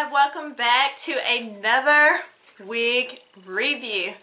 Hi, welcome back to another wig review.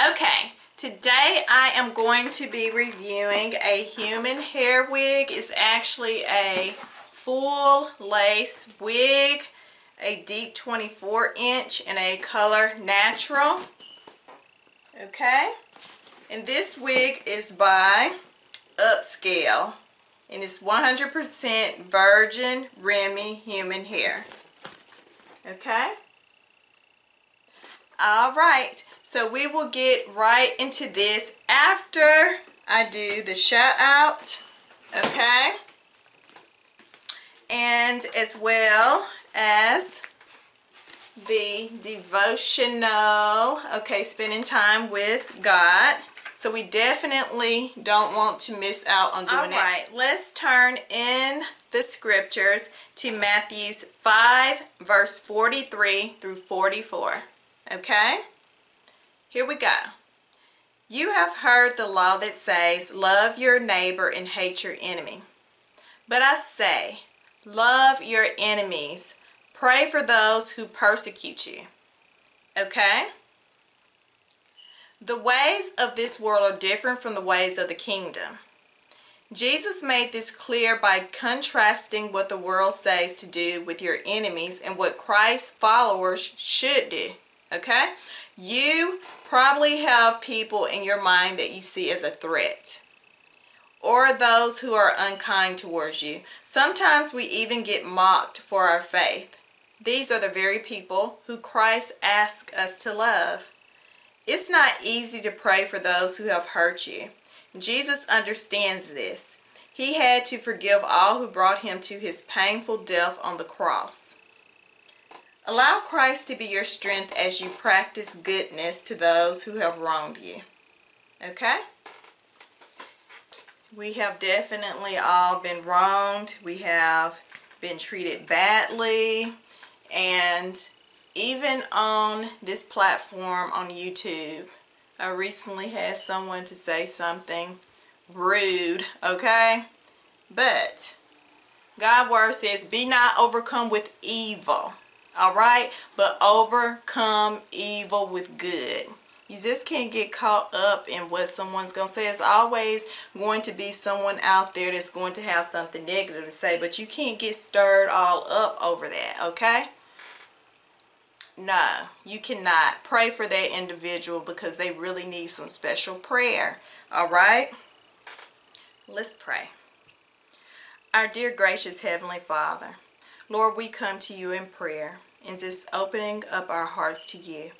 Okay, today I am going to be reviewing a human hair wig. It's actually a full lace wig, a deep 24-inch in a color natural. Okay, and this wig is by UPSCALE, and it's 100% virgin Remi human hair. Okay, all right, so we will get right into this after I do the shout out, okay, and as well as the devotional, okay, spending time with God. So we definitely don't want to miss out on doing that. All right, let's turn in the scriptures to Matthew 5, verse 43 through 44. Okay? Here we go. You have heard the law that says, love your neighbor and hate your enemy. But I say, love your enemies. Pray for those who persecute you. Okay? The ways of this world are different from the ways of the kingdom. Jesus made this clear by contrasting what the world says to do with your enemies and what Christ's followers should do. Okay? You probably have people in your mind that you see as a threat, or those who are unkind towards you. Sometimes we even get mocked for our faith. These are the very people who Christ asks us to love. It's not easy to pray for those who have hurt you. Jesus understands this. He had to forgive all who brought him to his painful death on the cross. Allow Christ to be your strength as you practice goodness to those who have wronged you. Okay? We have definitely all been wronged. We have been treated badly, and even on this platform on YouTube, I recently had someone to say something rude, okay? But God's word says, be not overcome with evil, all right? But overcome evil with good. You just can't get caught up in what someone's going to say. It's always going to be someone out there that's going to have something negative to say, but you can't get stirred all up over that, okay? No, you cannot. Pray for that individual because they really need some special prayer. All right? Let's pray. Our dear gracious Heavenly Father, Lord, we come to you in prayer and just opening up our hearts to you.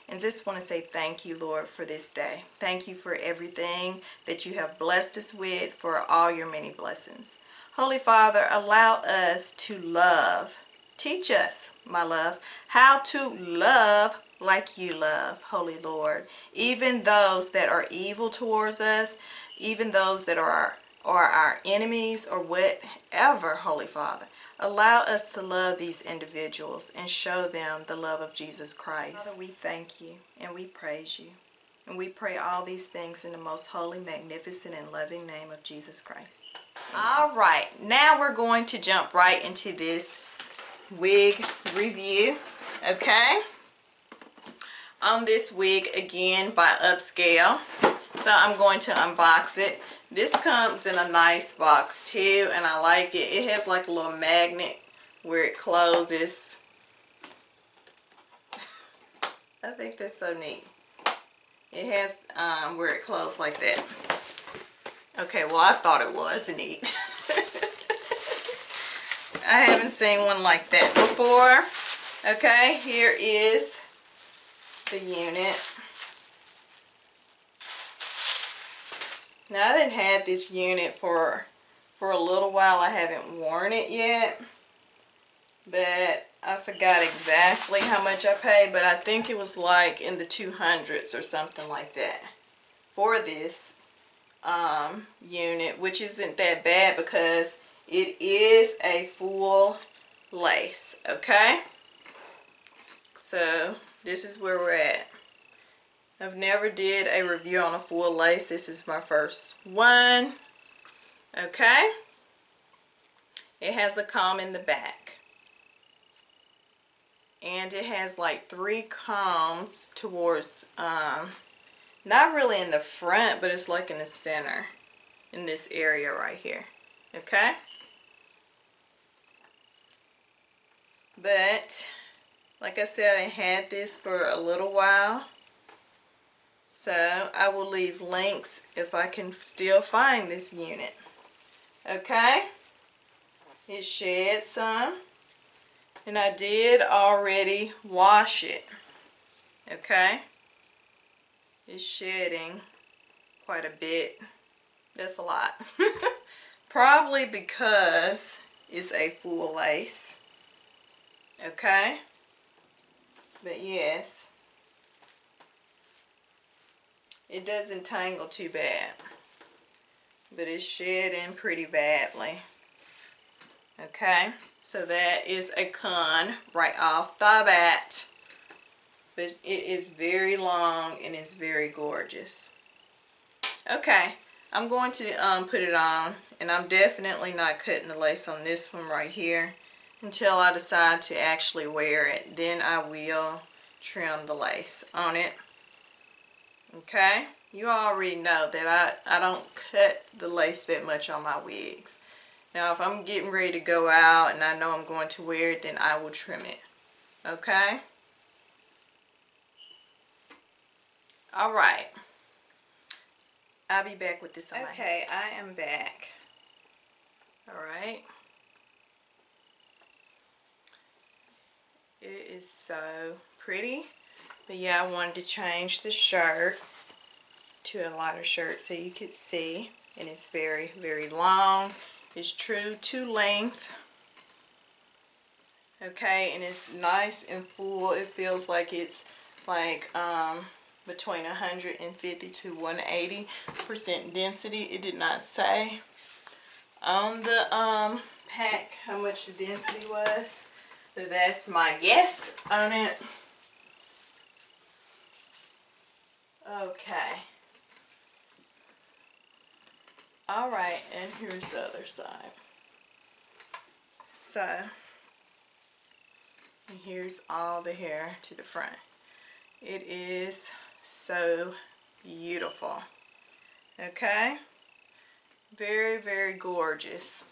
And just want to say thank you, Lord, for this day. Thank you for everything that you have blessed us with, for all your many blessings. Holy Father, allow us to love. Teach us, my love, how to love like you love, Holy Lord. Even those that are evil towards us, even those that are our enemies or whatever, Holy Father. Allow us to love these individuals and show them the love of Jesus Christ. Father, we thank you and we praise you. And we pray all these things in the most holy, magnificent, and loving name of Jesus Christ. All right, now we're going to jump right into this wig review, okay, on this wig again by UPSCALE. So I'm going to unbox it. This comes in a nice box too, and I like it. It has like a little magnet where it closes. I think that's so neat. It has where it closes like that. Okay, well, I thought it was neat. I haven't seen one like that before. Okay, here is the unit. Now, I didn't have this unit for a little while. I haven't worn it yet, but I forgot exactly how much I paid, but I think it was like in the 200s or something like that for this unit, which isn't that bad because it is a full lace, okay? So this is where we're at. I've never did a review on a full lace. This is my first one, okay? It has a comb in the back. and it has like 3 combs towards, not really in the front, but it's like in the center, in this area right here. Okay? But like I said, I had this for a little while, so I will leave links if I can still find this unit. Okay? It shed some, and I did already wash it. Okay? It's shedding quite a bit. That's a lot. Probably because it's a full lace. Okay? But yes, it doesn't tangle too bad, but it's shedding pretty badly. Okay, so that is a con right off the bat, but it is very long and it's very gorgeous. Okay, I'm going to put it on, and I'm definitely not cutting the lace on this one right here until I decide to actually wear it. Then I will trim the lace on it. Okay, you already know that I don't cut the lace that much on my wigs. Now if I'm getting ready to go out and I know I'm going to wear it, then I will trim it. Okay? Alright. I'll be back with this on my head. Okay, I am back. Alright. It is so pretty. But yeah, I wanted to change the shirt to a lighter shirt so you could see. And it's very, very long. It's true to length. Okay, and it's nice and full. It feels like it's like between 150 to 180% density. It did not say on the pack how much the density was, but that's my guess on it. Okay. Alright, and here's the other side. So, and here's all the hair to the front. It is so beautiful. Okay? Very, very gorgeous.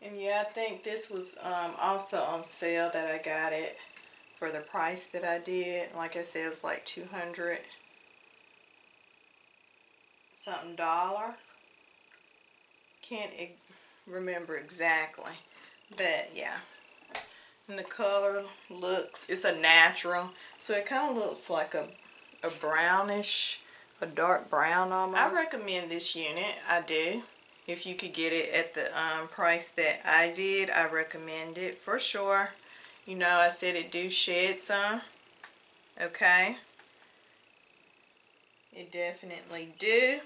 And yeah, I think this was also on sale that I got it for the price that I did. Like I said, it was like $200 something dollars. Can't remember exactly, but yeah. And the color looks, it's a natural, so it kind of looks like a brownish, a dark brown almost. I recommend this unit. I do. If you could get it at the price that I did, I recommend it for sure. You know, I said it do shed some. Okay. It definitely do.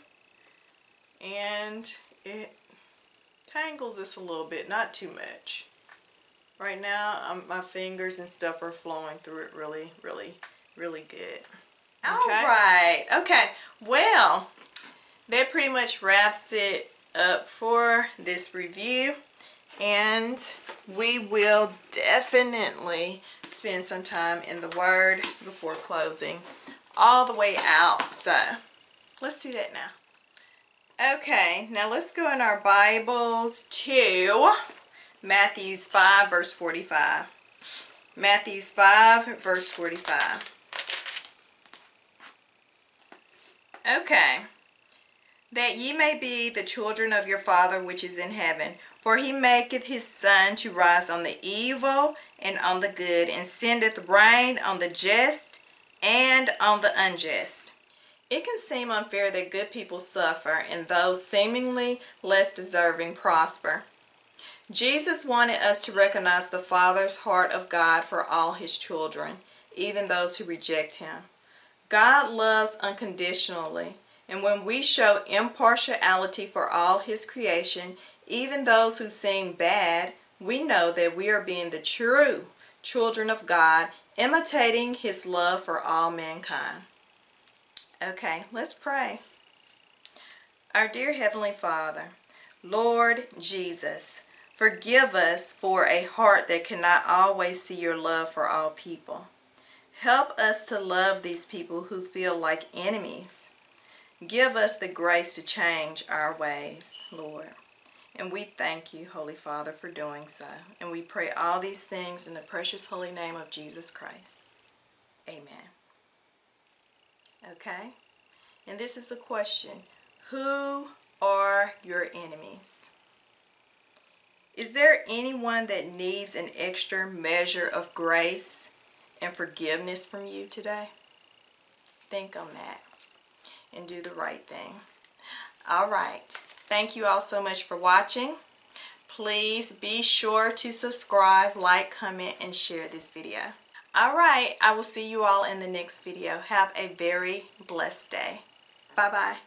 And it tangles this a little bit, not too much. Right now, my fingers and stuff are flowing through it really, really, really good. Okay? Alright. Okay. Well, that pretty much wraps it up for this review. And we will definitely spend some time in the Word before closing all the way out. So, let's do that now. Okay, now let's go in our Bibles to Matthew 5, verse 45. Matthew 5, verse 45. Okay. That ye may be the children of your Father which is in heaven. For he maketh his sun to rise on the evil and on the good, and sendeth rain on the just and on the unjust. It can seem unfair that good people suffer and those seemingly less deserving prosper. Jesus wanted us to recognize the Father's heart of God for all his children, even those who reject him. God loves unconditionally, and when we show impartiality for all his creation, even those who seem bad, we know that we are being the true children of God, imitating his love for all mankind. Okay, let's pray. Our dear Heavenly Father, Lord Jesus, Forgive us for a heart that cannot always see your love for all people. Help us to love these people who feel like enemies. Give us the grace to change our ways, Lord. And we thank you, Holy Father, for doing so. And we pray all these things in the precious holy name of Jesus Christ. Amen. Okay? And this is a question. Who are your enemies? Is there anyone that needs an extra measure of grace and forgiveness from you today? Think on that and do the right thing. All right. Thank you all so much for watching. Please be sure to subscribe, like, comment, and share this video. All right. I will see you all in the next video. Have a very blessed day. Bye-bye.